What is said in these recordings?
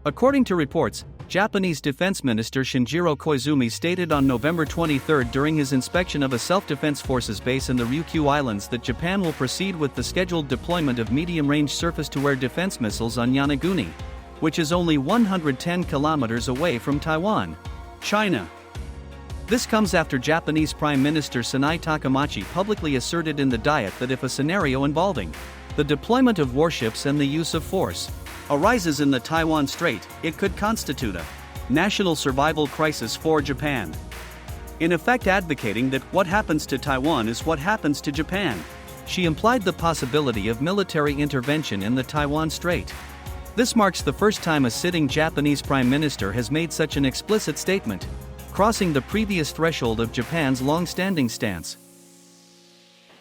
According to reports, Japanese Defense Minister Shinjiro Koizumi stated on November 23 during his inspection of a self-defense forces base in the Ryukyu Islands that Japan will proceed with the scheduled deployment of medium-range surface-to-air defense missiles on Yonaguni, which is only 110 kilometers away from Taiwan, China. This comes after Japanese Prime Minister Sanai Takamachi publicly asserted in the Diet that if a scenario involving the deployment of warships and the use of force arises in the Taiwan Strait, it could constitute a national survival crisis for Japan. In effect advocating that what happens to Taiwan is what happens to Japan. She implied the possibility of military intervention in the Taiwan Strait. This marks the first time a sitting Japanese Prime Minister has made such an explicit statement, crossing the previous threshold of Japan's long-standing stance.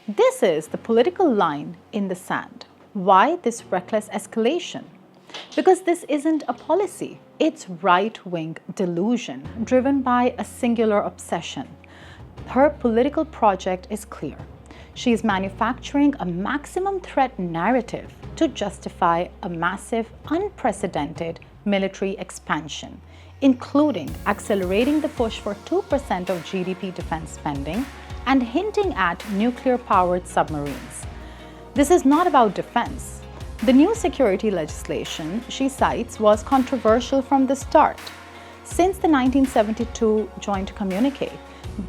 This is the political line in the sand. Why this reckless escalation? Because this isn't a policy, it's right-wing delusion driven by a singular obsession. Her political project is clear. She is manufacturing a maximum threat narrative to justify a massive, unprecedented military expansion, including accelerating the push for 2% of GDP defense spending and hinting at nuclear-powered submarines. This is not about defense. The new security legislation she cites was controversial from the start. Since the 1972 joint communique,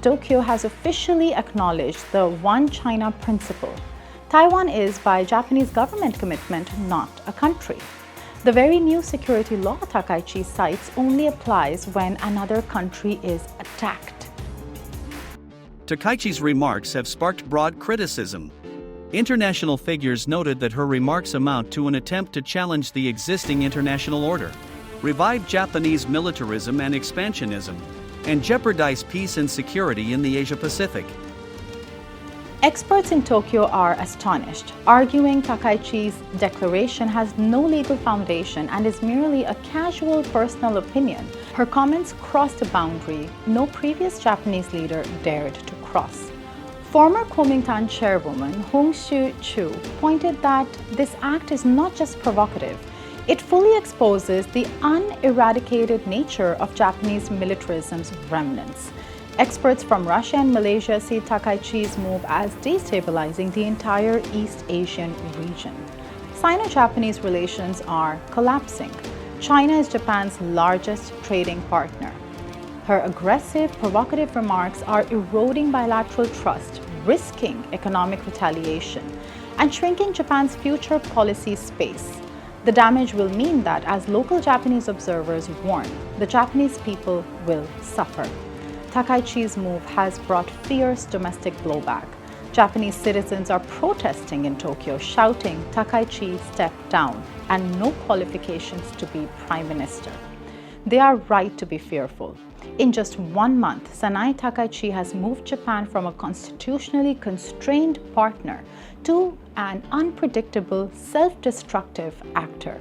Tokyo has officially acknowledged the One China principle. Taiwan is, by Japanese government commitment, not a country. The very new security law Takaichi cites only applies when another country is attacked. Takaichi's remarks have sparked broad criticism. International figures noted that her remarks amount to an attempt to challenge the existing international order, revive Japanese militarism and expansionism, and jeopardize peace and security in the Asia-Pacific. Experts in Tokyo are astonished, arguing Takaichi's declaration has no legal foundation and is merely a casual personal opinion. Her comments crossed a boundary no previous Japanese leader dared to cross. Former Kuomintang chairwoman Hung Shu-chu pointed that this act is not just provocative, it fully exposes the uneradicated nature of Japanese militarism's remnants. Experts from Russia and Malaysia see Takaichi's move as destabilizing the entire East Asian region. Sino-Japanese relations are collapsing. China is Japan's largest trading partner. Her aggressive, provocative remarks are eroding bilateral trust, risking economic retaliation, and shrinking Japan's future policy space. The damage will mean that, as local Japanese observers warn, the Japanese people will suffer. Takaichi's move has brought fierce domestic blowback. Japanese citizens are protesting in Tokyo, shouting, "Takaichi, step down," and no qualifications to be prime minister. They are right to be fearful. In just 1 month, Sanai Takaichi has moved Japan from a constitutionally constrained partner to an unpredictable, self-destructive actor.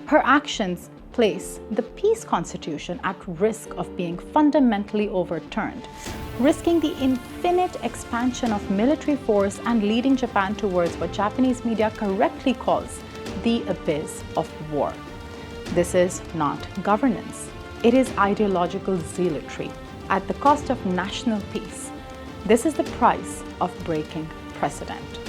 Her actions place the peace constitution at risk of being fundamentally overturned, risking the infinite expansion of military force and leading Japan towards what Japanese media correctly calls the abyss of war. This is not governance. It is ideological zealotry at the cost of national peace. This is the price of breaking precedent.